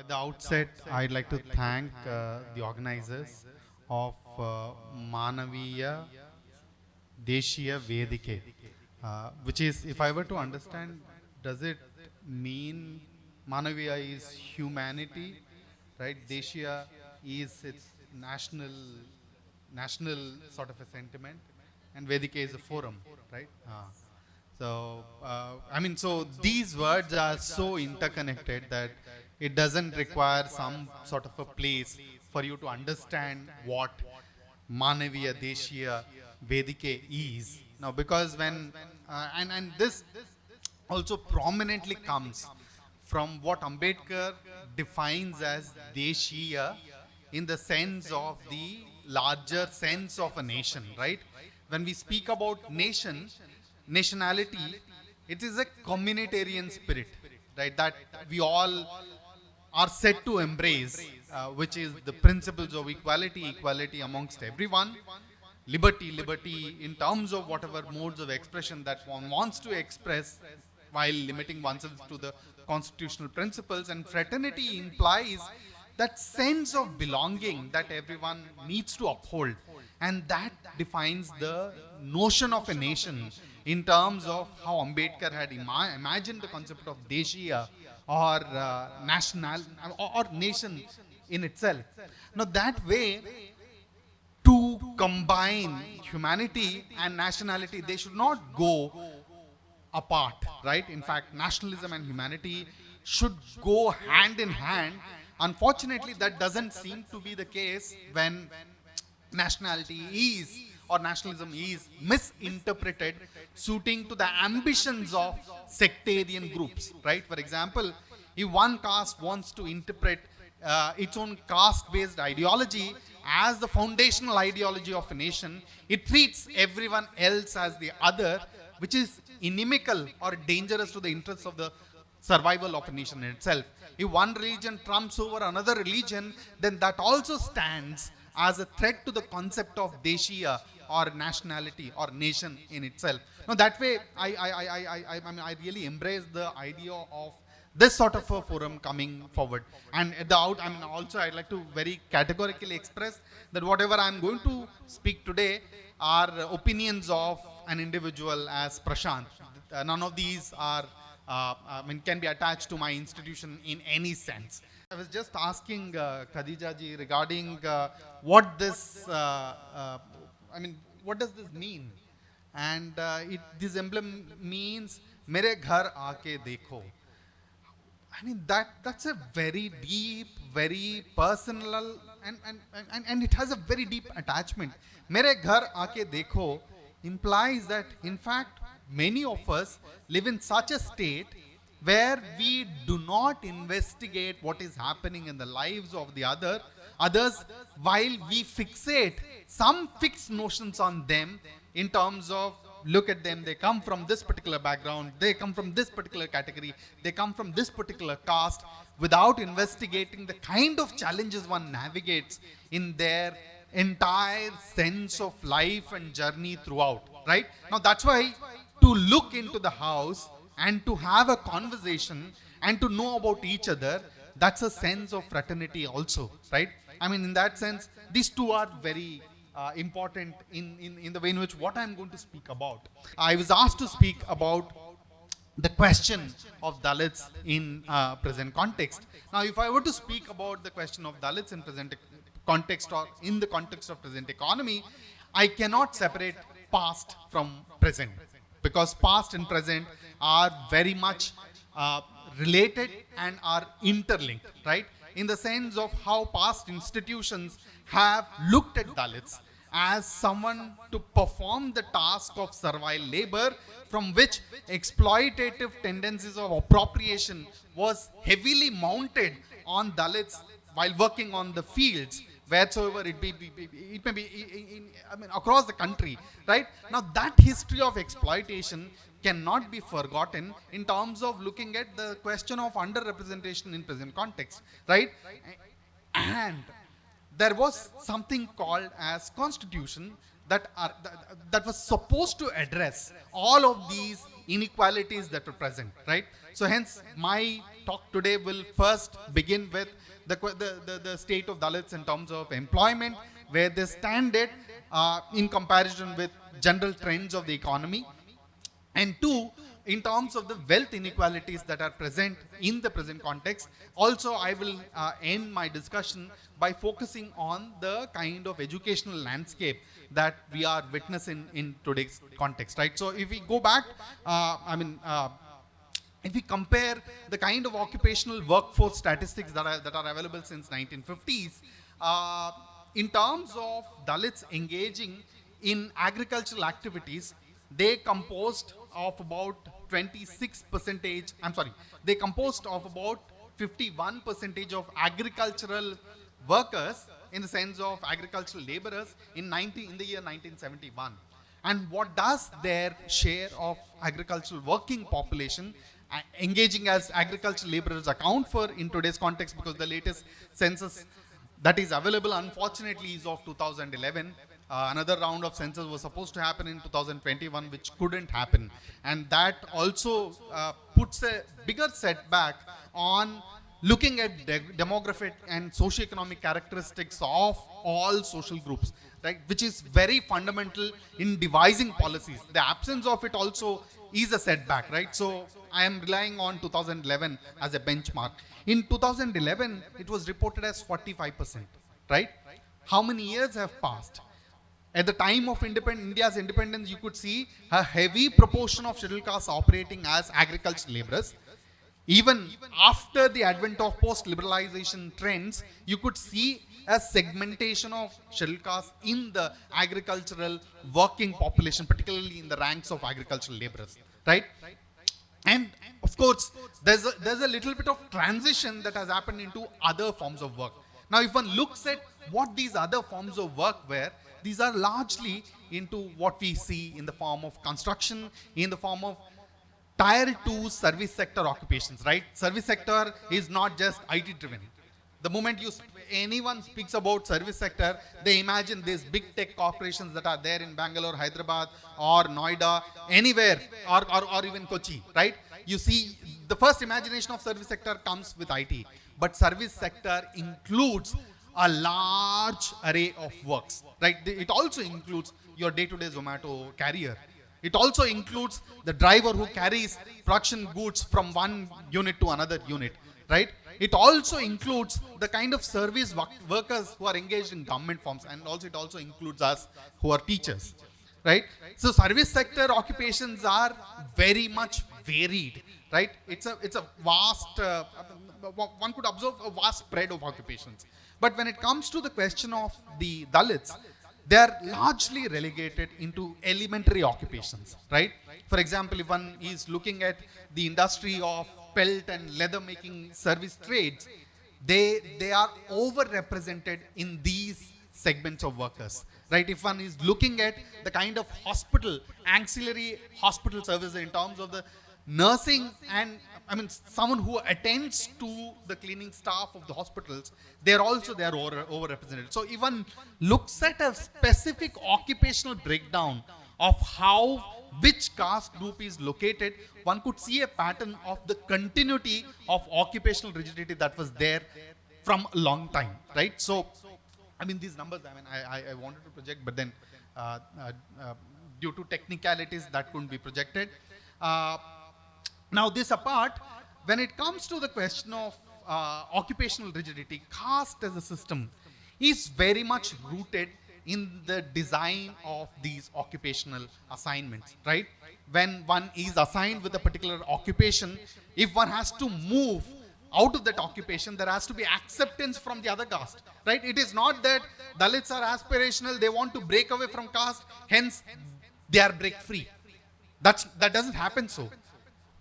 At the outset, I'd like to thank the organizers of Manaviya Deshiya Vedike, which is, if I were to understand, does it mean Manaviya is humanity, right? Deshiya is its national sort of a sentiment, and Vedike is a forum, right? So these words are so interconnected that it doesn't require some sort of a place for you to understand what Manaviya Deshiya Vedike is. Now, because and this also prominently comes from what Ambedkar defines as Deshiya in the sense of the larger sense of a nation, right? When we speak about nationality, it is a communitarian spirit, right? That we all are set to embrace, which is the principles of equality amongst everyone, liberty in terms of whatever modes of expression that one wants to express while limiting oneself to the constitutional principles, and fraternity implies that sense of belonging that everyone needs to uphold, and that defines the notion of a nation in terms of how Ambedkar had imagined the concept of Deshiya or national or nation in itself. Now that way, to combine humanity and nationality, they should not go apart, right? In fact, nationalism and humanity should go hand in hand. Unfortunately, that doesn't seem to be the case when nationality is, or nationalism is, misinterpreted suiting to the ambitions of sectarian groups, right? For example, if one caste wants to interpret its own caste-based ideology as the foundational ideology of a nation, it treats everyone else as the other, which is inimical or dangerous to the interests of the survival of a nation in itself. If one religion trumps over another religion, then that also stands as a threat to the concept of Deshiya or nationality or nation in itself. Now that way, I really embrace the idea of this sort of a forum coming forward. And at the also I'd like to very categorically express that whatever I'm going to speak today are opinions of an individual as Prasanth. None of these are can be attached to my institution in any sense. I was just asking Khadija ji regarding what this, what does this mean? And this emblem means "Mere ghar aake dekho." That's a very deep, very personal, and it has a very deep attachment. "Mere ghar aake dekho" implies that, in fact, many of us live in such a state where we do not investigate what is happening in the lives of the others, while we fixate some fixed notions on them in terms of, look at them, they come from this particular background, they come from this particular category, they come from this particular caste, without investigating the kind of challenges one navigates in their entire sense of life and journey throughout, right? Now that's why to look into the house and to have a conversation and to know about each other, that's a sense of fraternity also, right? In that sense, these two are very important in the way in which what I'm going to speak about. I was asked to speak about the question of Dalits in present context. Now, if I were to speak about the question of Dalits in present context or in the context of present economy, I cannot separate past from present, because past and present are very much related and are interlinked, right? In the sense of how past institutions have looked at Dalits as someone to perform the task of servile labor, from which exploitative tendencies of appropriation was heavily mounted on Dalits while working on the fields, wheresoever it may be across the country, right? Now that history of exploitation cannot be forgotten in terms of looking at the question of underrepresentation in present context, right? And there was something called as constitution that was supposed to address all of these inequalities that were present, right? So hence my talk today will first begin with the state of Dalits in terms of employment, where they stand it in comparison with general trends of the economy. And two, in terms of the wealth inequalities that are present in the present context. Also, I will end my discussion by focusing on the kind of educational landscape that we are witnessing in today's context, right? So if we go back, if we compare the kind of occupational workforce statistics that are available since 1950s, in terms of Dalits engaging in agricultural activities, they composed of about 26%, they composed of about 51% of agricultural workers, in the sense of agricultural laborers in the year 1971. And what does their share of agricultural working population engaging as agricultural laborers account for in today's context? Because the latest census that is available, unfortunately, is of 2011. Another round of census was supposed to happen in 2021, which couldn't happen. And that also puts a bigger setback on looking at demographic and socioeconomic characteristics of all social groups, right? Which is very fundamental in devising policies. The absence of it also is a setback, right? So I am relying on 2011 as a benchmark. In 2011, it was reported as 45%, right? How many years have passed? At the time of India's independence, you could see a heavy proportion of scheduled castes operating as agricultural laborers. Even after the advent of post-liberalization trends, you could see a segmentation of scheduled castes in the agricultural working population, particularly in the ranks of agricultural laborers, right? And of course, there's a little bit of transition that has happened into other forms of work. Now, if one looks at what these other forms of work were, these are largely into what we see in the form of construction, in the form of Tier 2 service sector occupations, right? Service sector is not just IT driven. The moment anyone speaks about service sector, they imagine these big tech corporations that are there in Bangalore, Hyderabad, or Noida, anywhere, or even Kochi, right? You see, the first imagination of service sector comes with IT, but service sector includes a large array of works, right? It also includes your day-to-day Zomato carrier. It also includes the driver who carries production goods from one unit to another unit, right? It also includes the kind of service workers who are engaged in government firms, and also it also includes us who are teachers, right? So service sector occupations are very much varied, right? It's a vast, one could observe a vast spread of occupations. But when it comes to the question of the Dalits, they are largely relegated into elementary occupations, right? For example, if one is looking at the industry of pelt and leather making service trades, they are overrepresented in these segments of workers, right? If one is looking at the kind of ancillary hospital services in terms of the nursing and someone who attends to the cleaning staff of the hospitals, they are overrepresented. So if one looks at a specific occupational breakdown of which caste group is located, one could see a pattern of the continuity of occupational rigidity that was there from a long time, right? So, these numbers, I wanted to project, but then due to technicalities that couldn't be projected. Now, this apart, when it comes to the question of occupational rigidity, caste as a system is very much rooted in the design of these occupational assignments, right? When one is assigned with a particular occupation, if one has to move out of that occupation, there has to be acceptance from the other caste, right? It is not that Dalits are aspirational, they want to break away from caste, hence they are break free. That doesn't happen so.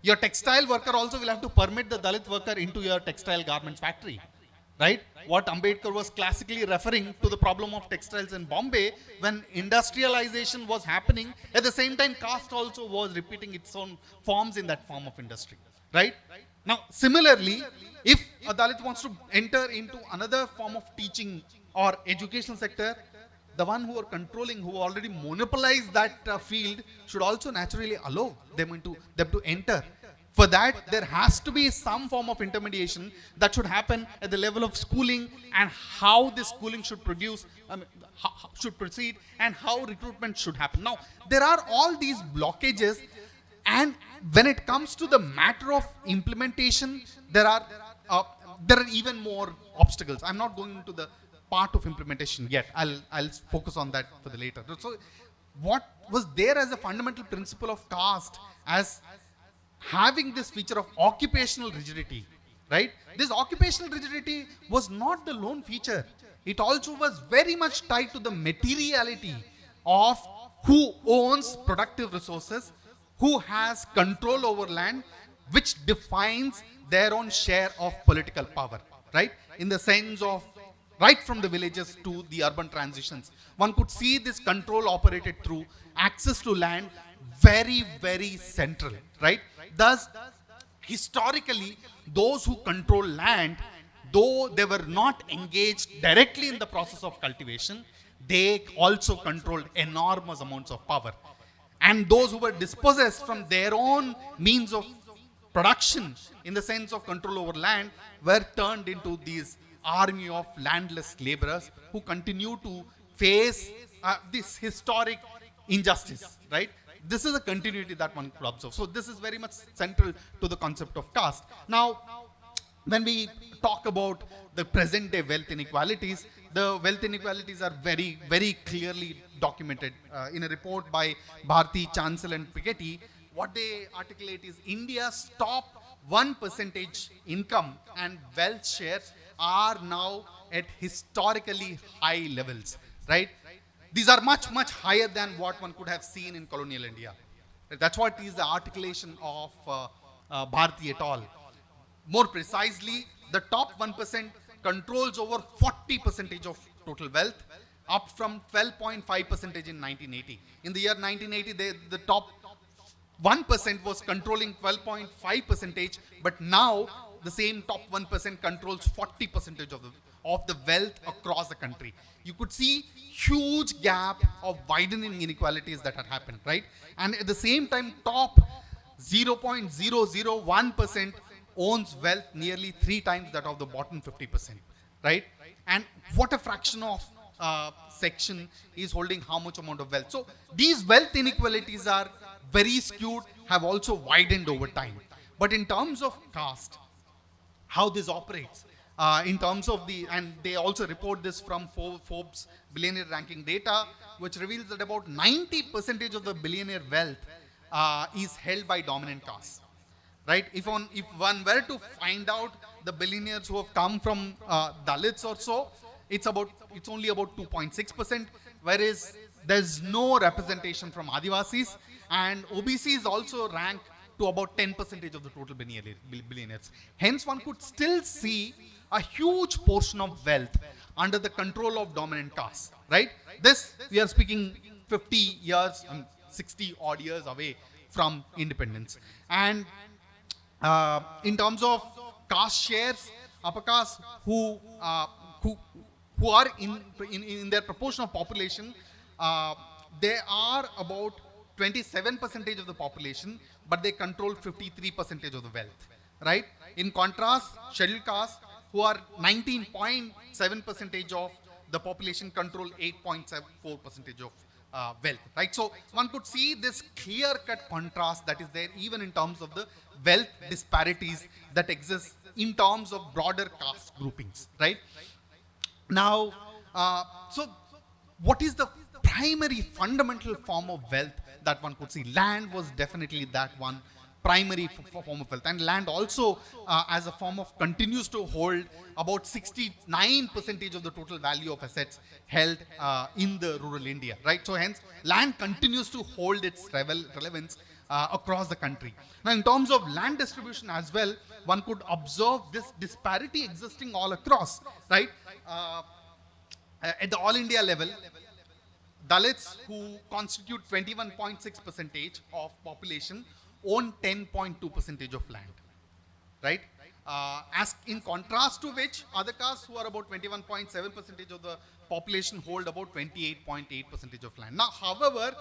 Your textile worker also will have to permit the Dalit worker into your textile garments factory, right? What Ambedkar was classically referring to the problem of textiles in Bombay, when industrialization was happening, at the same time caste also was repeating its own forms in that form of industry, right? Now, similarly, if a Dalit wants to enter into another form of teaching or educational sector, the one who are controlling, who already monopolize that field, should also naturally allow them to enter. For that, there has to be some form of intermediation that should happen at the level of schooling, and how this schooling should produce, should proceed, and how recruitment should happen. Now, there are all these blockages, and when it comes to the matter of implementation, there are even more obstacles. I'm not going into the part of implementation yet. I'll focus on that for the later. So, what was there as a fundamental principle of caste as having this feature of occupational rigidity, right? This occupational rigidity was not the lone feature. It also was very much tied to the materiality of who owns productive resources, who has control over land, which defines their own share of political power, right? In the sense of right from the villages to the urban transitions, one could see this control operated through access to land, very, very central, right? Thus, historically, those who control land, though they were not engaged directly in the process of cultivation, they also controlled enormous amounts of power. And those who were dispossessed from their own means of production, in the sense of control over land, were turned into these army of landless laborers who continue to face this historic injustice, right? This is a continuity that one could observe. So this is very much central to the concept of caste. Now, when we talk about the present day wealth inequalities, the wealth inequalities are very, very clearly documented in a report by Bharti, Chancel and Piketty. What they articulate is India's top 1% income and wealth shares are now at historically high levels, right? These are much, much higher than what one could have seen in colonial India. That's what is the articulation of Bharti et al. More precisely, the top 1% controls over 40% of total wealth, up from 12.5% in 1980. In the year 1980, the top 1% was controlling 12.5%, but now the same top 1% controls 40% of the wealth across the country. You could see huge gap of widening inequalities that had happened, right? And at the same time, top 0.001% owns wealth nearly 3 times that of the bottom 50%, right? And what a fraction of section is holding how much amount of wealth. So these wealth inequalities are very skewed, have also widened over time. But in terms of caste, how this operates, in terms of and they also report this from Forbes billionaire ranking data, which reveals that about 90% of the billionaire wealth is held by dominant castes, right? If one were to find out the billionaires who have come from Dalits or so, it's only about 2.6%, whereas there's no representation from Adivasis, and OBCs also rank to about 10% of the total billionaires. Hence, one could still see a huge portion of wealth under the control of dominant castes, right? This, we are speaking 50 years, 60 odd years away from independence. And in terms of caste shares, upper caste who are in their proportion of population, they are about 27% of the population, but they control 53% of the wealth, right? In contrast, scheduled caste, who are 19.7% of the population, control 8.74% of wealth, right? So one could see this clear-cut contrast that is there even in terms of the wealth disparities that exist in terms of broader caste groupings, right? Now, so what is the primary fundamental form of wealth that one could see? Land was definitely that one primary form of wealth, and land also as a form of continues to hold about 69% of the total value of assets held in the rural India, right? So hence land continues to hold its relevance across the country. Now in terms of land distribution as well, one could observe this disparity existing all across, right? At the all India level, Dalits, who constitute 21.6% of population, own 10.2% of land, right? As in contrast to which, other castes who are about 21.7% of the population hold about 28.8% of land. Now, however,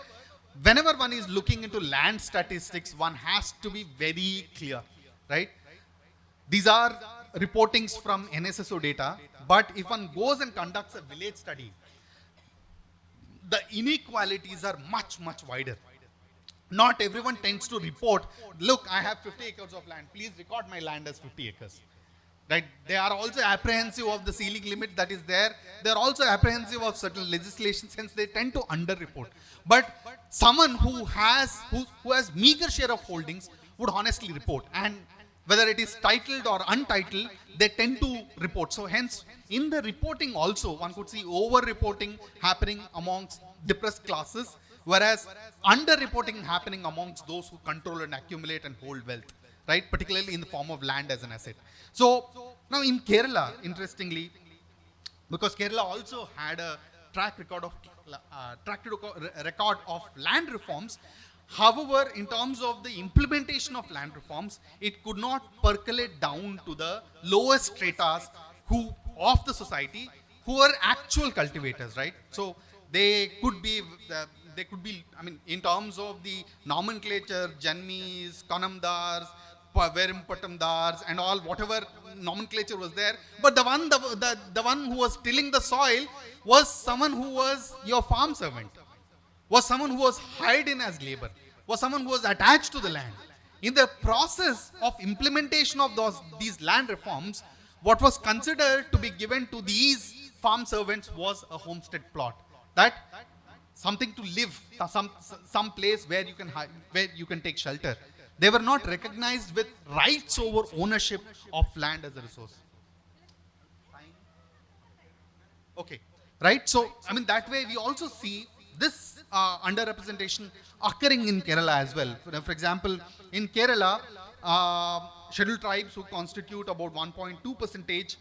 whenever one is looking into land statistics, one has to be very clear, right? These are reportings from NSSO data, but if one goes and conducts a village study, the inequalities are much, much wider. Not everyone tends to report, look, I have 50 acres of land, please record my land as 50 acres. Right? They are also apprehensive of the ceiling limit that is there. They are also apprehensive of certain legislation, since they tend to underreport. But someone who has meager share of holdings would honestly report, and whether it is titled or untitled, they tend to report. So hence, in the reporting also, one could see over-reporting happening amongst depressed classes, whereas under-reporting happening amongst those who control and accumulate and hold wealth, right? Particularly in the form of land as an asset. So now in Kerala, interestingly, because Kerala also had a track record of land reforms. However, in terms of the implementation of land reforms, it could not percolate down to the lowest stratas of the society who are actual cultivators, right? So they could be, I mean, in terms of the nomenclature, Janmis, Kanamdars, Verimpatamdars, and all, whatever nomenclature was there, but the one who was tilling the soil was someone who was your farm servant, was someone who was hired in as labor, was someone who was attached to the land. In the process of implementation of these land reforms, what was considered to be given to these farm servants was a homestead plot, that something to live, some place where you can take shelter. They were not recognized with rights over ownership of land as a resource. Okay, right? So, I mean, that way we also see this underrepresentation occurring in Kerala as well. For example, in Kerala, scheduled tribes who constitute about 1.2%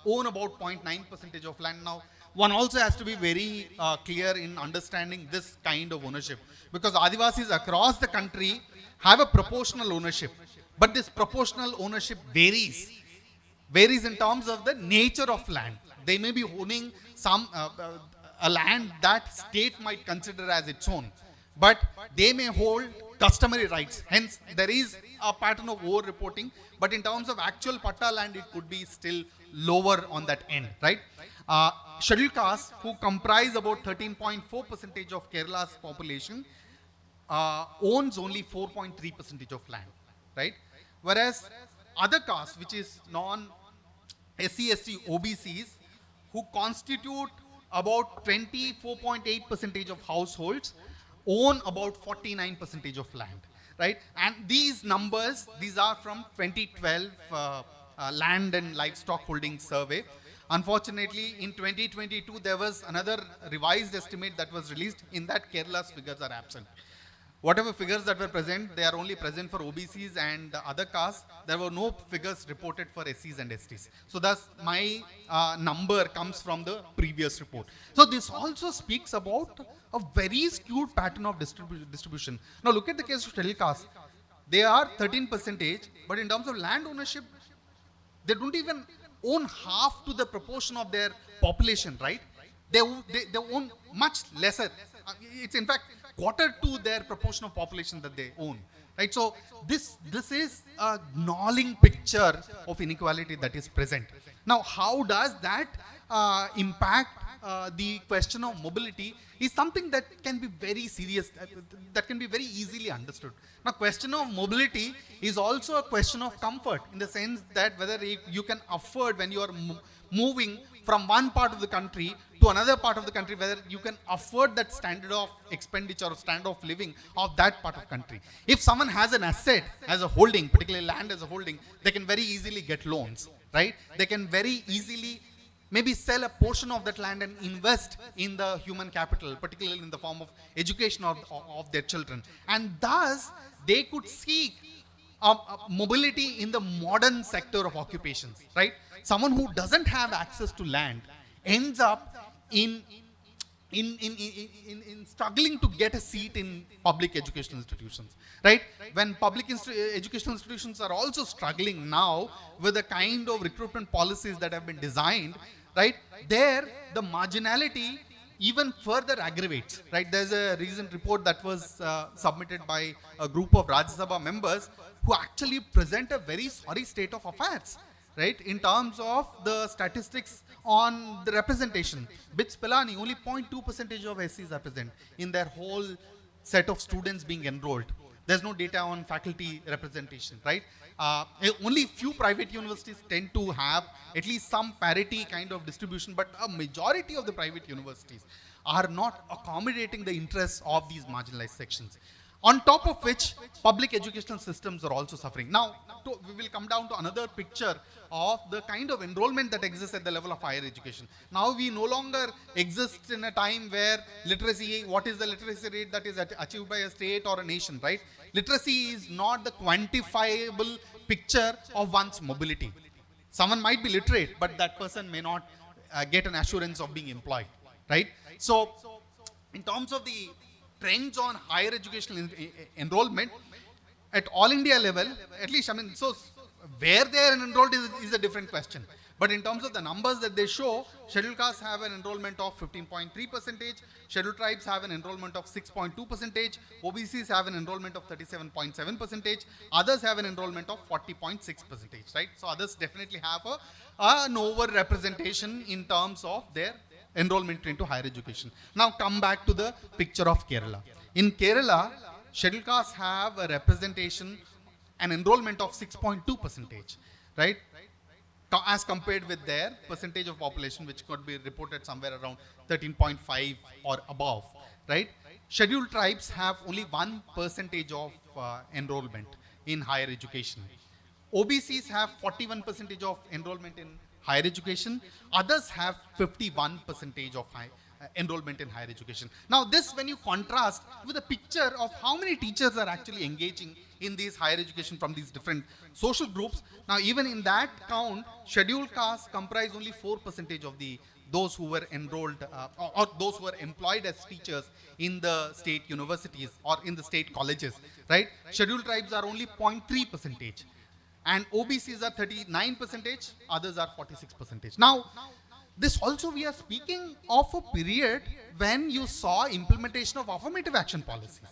own about 0.9% of land. Now, one also has to be very clear in understanding this kind of ownership, because Adivasis across the country have a proportional ownership, but this proportional ownership varies in terms of the nature of land. They may be owning a land that state might consider as its own, but they may hold customary rights. Hence, there is a pattern of over-reporting, but in terms of actual patta land, it could be still lower on that end, right? Scheduled castes, who comprise about 13.4% of Kerala's population, owns only 4.3% of land, right? Whereas other castes, which is non-SC, ST, OBCs, who constitute about 24.8% of households, own about 49% of land, right? And these numbers, these are from 2012 Land and Livestock Holdings Survey. Unfortunately, in 2022, there was another revised estimate that was released. In that, Kerala's figures are absent. Whatever figures that were present, they are only present for OBCs and other castes. There were no figures reported for SCs and STs. So thus, my number comes from the previous report. So this also speaks about a very skewed pattern of distribution. Now look at the case of scheduled castes. They are 13%, but in terms of land ownership, they don't even own half to the proportion of their population, right? They own much lesser. It's in fact quarter to their proportion of population that they own, right? So this is a gnawing picture of inequality that is present. Now, how does that impact the question of mobility is something that can be very serious, that can be very easily understood. Now, question of mobility is also a question of comfort, in the sense that whether you can afford, when you are moving from one part of the country to another part of the country, whether you can afford that standard of expenditure or standard of living of that part of country. If someone has an asset as a holding, particularly land as a holding, they can very easily get loans, right? They can very easily maybe sell a portion of that land and invest in the human capital, particularly in the form of education of their children. And thus, they could seek mobility in the modern sector of occupations, right? Someone who doesn't have access to land ends up in struggling to get a seat in public educational institutions, right? When public educational institutions are also struggling now with the kind of recruitment policies that have been designed, right? There, the marginality even further aggravates, right? There's a recent report that was submitted by a group of Rajya Sabha members who actually present a very sorry state of affairs, right? In terms of the statistics on the representation. BITS Pilani, only 0.2% of SCs are present in their whole set of students being enrolled. There's no data on faculty representation, right? Only few private universities tend to have at least some parity kind of distribution, but a majority of the private universities are not accommodating the interests of these marginalized sections. On top of which, public educational systems are also suffering. Now, we will come down to another picture of the kind of enrollment that exists at the level of higher education. Now, we no longer exist in a time where literacy, what is the literacy rate that is achieved by a state or a nation, right? Literacy is not the quantifiable picture of one's mobility. Someone might be literate, but that person may not get an assurance of being employed, right? So, in terms of the trends on higher educational enrollment at all India level, at least, I mean, so where they are enrolled is a different question. But in terms of the numbers that they show, scheduled castes have an enrollment of 15.3%, scheduled tribes have an enrollment of 6.2%, OBCs have an enrollment of 37.7%, others have an enrollment of 40.6%, right? So others definitely have an over-representation in terms of their enrollment into higher education. Now come back to the picture of Kerala. In Kerala, scheduled castes have a representation, an enrollment of 6.2%, right? As compared with their percentage of population, which could be reported somewhere around 13.5 or above, right? Scheduled tribes have only 1% of enrollment in higher education. OBCs have 41% of enrollment in higher education. Others have 51% of enrollment in higher education. Now this, when you contrast with a picture of how many teachers are actually engaging in these higher education from these different social groups, now even in that count, scheduled castes comprise only 4% of those who were enrolled or those who were employed as teachers in the state universities or in the state colleges, right? Scheduled tribes are only 0.3%. And OBCs are 39%, others are 46%. Now, this also, we are speaking of a period when you saw implementation of affirmative action policies.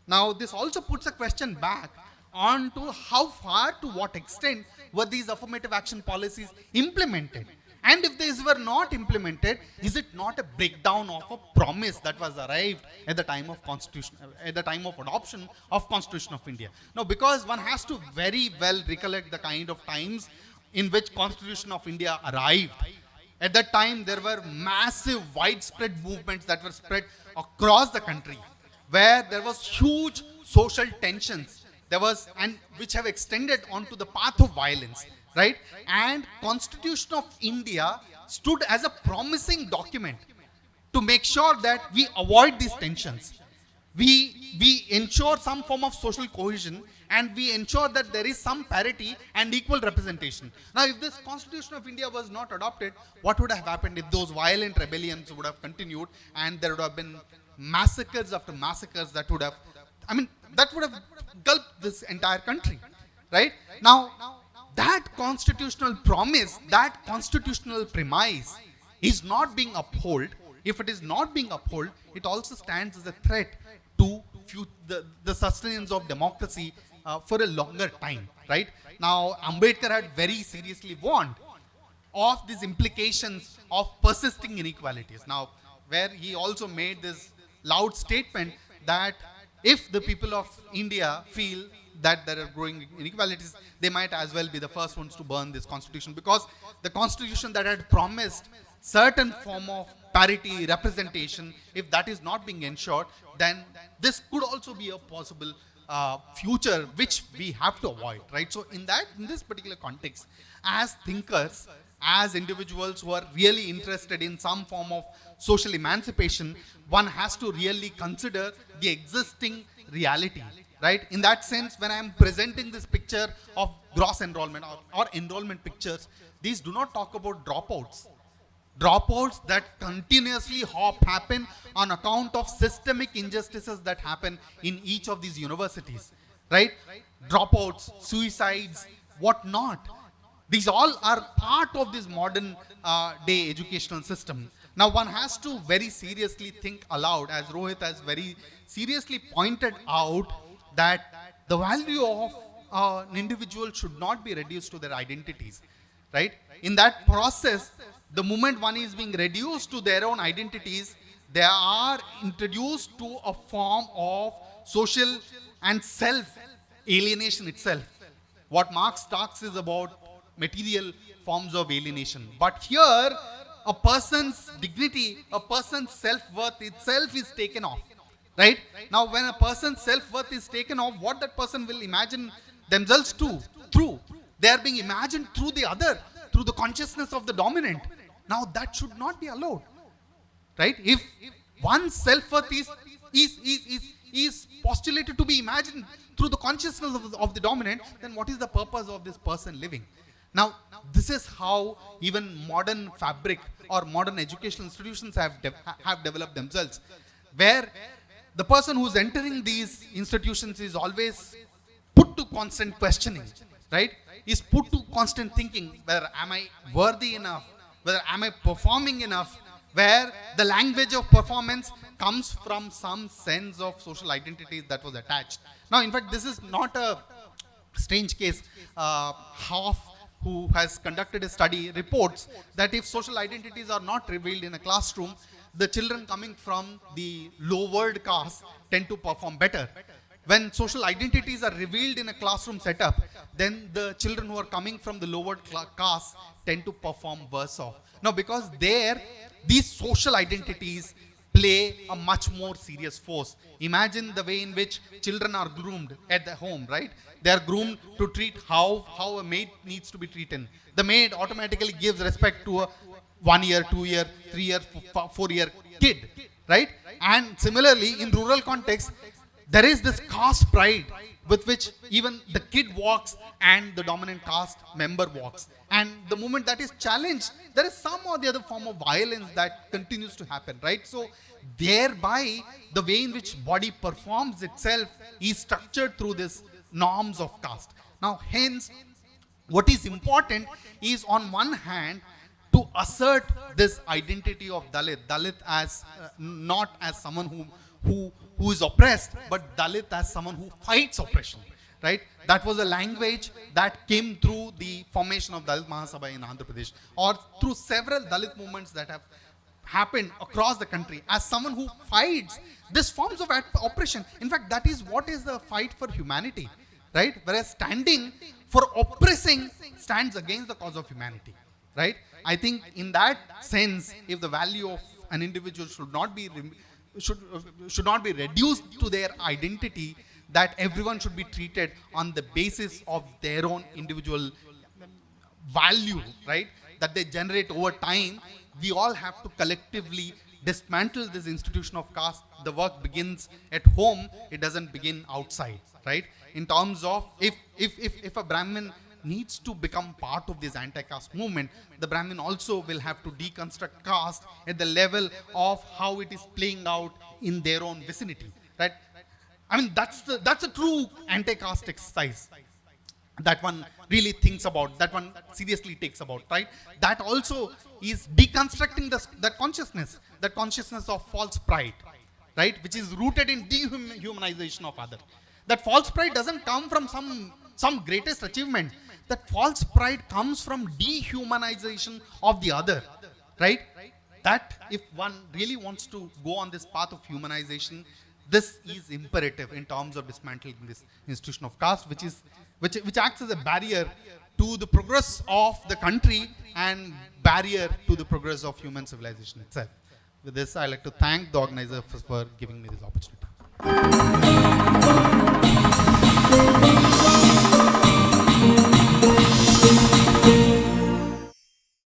Now, this also puts a question back on to how far, to what extent were these affirmative action policies implemented? And if these were not implemented, is it not a breakdown of a promise that was arrived at the time of constitution, at the time of adoption of Constitution of India? Now, because one has to very well recollect the kind of times in which Constitution of India arrived. At that time, there were massive, widespread movements that were spread across the country, where there was huge social tensions. There was, and which have extended onto the path of violence. Right? And Constitution of India stood as a promising document to make sure that we avoid these tensions. We ensure some form of social cohesion, and we ensure that there is some parity and equal representation. Now, if this Constitution of India was not adopted, what would have happened if those violent rebellions would have continued and there would have been massacres after massacres that would have, I mean, that would have gulped this entire country, right? Now, that constitutional promise, that constitutional premise is not being upheld. If it is not being upheld, it also stands as a threat to the sustenance of democracy for a longer time, right? Now, Ambedkar had very seriously warned of these implications of persisting inequalities. Now, where he also made this loud statement that if the people of India feel that there are growing inequalities, they might as well be the first ones to burn this constitution, because the constitution that had promised certain form of parity representation, if that is not being ensured, then this could also be a possible future which we have to avoid, right? So in this particular context, as thinkers, as individuals who are really interested in some form of social emancipation, one has to really consider the existing reality. Right? In that sense, when I am presenting this picture of gross enrollment or enrollment pictures, these do not talk about dropouts. Dropouts that continuously happen on account of systemic injustices that happen in each of these universities. Right? Dropouts, suicides, whatnot. These all are part of this modern day educational system. Now one has to very seriously think aloud, as Rohith has very seriously pointed out, that the value of an individual should not be reduced to their identities, right? In that process, the moment one is being reduced to their own identities, they are introduced to a form of social and self alienation itself. What Marx talks is about material forms of alienation. But here, a person's dignity, a person's self-worth itself is taken off. Right? Now, when a person's self-worth is taken off, what that person will imagine themselves through, they are being imagined through the other, through the consciousness of the dominant. Now, that should not be allowed. Right? If one's self-worth is postulated to be imagined through the consciousness of the dominant, then what is the purpose of this person living? Now, this is how even modern fabric or modern educational institutions have developed themselves, where the person who's entering these institutions is always put to constant questioning, right? Is put to constant thinking, whether am I worthy enough, whether am I performing enough, where the language of performance comes from some sense of social identities that was attached. Now, in fact, this is not a strange case. Half who has conducted a study reports that if social identities are not revealed in a classroom, the children coming from the lowered caste tend to perform better. When social identities are revealed in a classroom setup, then the children who are coming from the lowered caste tend to perform worse off. Now, because these social identities play a much more serious force. Imagine the way in which children are groomed at the home, right? They are groomed to treat how a maid needs to be treated. The maid automatically gives respect to a 1 year, 2 year, 3 year, 4 year kid, right? And similarly, in rural context, there is this caste pride with which even the kid walks and the dominant caste member walks. And the moment that is challenged, there is some or the other form of violence that continues to happen, right? So thereby, the way in which body performs itself is structured through this norms of caste. Now, hence, what is important is, on one hand, to assert this identity of Dalit as not as someone who is oppressed, but Dalit as someone who fights oppression, right? That was a language that came through the formation of Dalit Mahasabha in Andhra Pradesh, or through several Dalit movements that have happened across the country, as someone who fights these forms of oppression. In fact, that is what is the fight for humanity, right? Whereas standing for oppressing stands against the cause of humanity, right? I think in that sense, if the value of an individual should not be reduced to their identity, that everyone should be treated on the basis of their own individual value, right? That they generate over time. We all have to collectively dismantle this institution of caste. The work begins at home, it doesn't begin outside, right? In terms of if a Brahmin needs to become part of this anti-caste movement, the Brahmin also will have to deconstruct caste at the level of how it is playing out in their own vicinity, right? I mean, that's a true anti-caste exercise that one really thinks about, that one seriously takes about, right? That also is deconstructing that consciousness of false pride, right? Which is rooted in dehumanization of other. That false pride doesn't come from some greatest achievement. That false pride comes from dehumanization of the other, right? That if one really wants to go on this path of humanization, this is imperative in terms of dismantling this institution of caste, which acts as a barrier to the progress of the country and barrier to the progress of human civilization itself. With this, I'd like to thank the organizer for giving me this opportunity.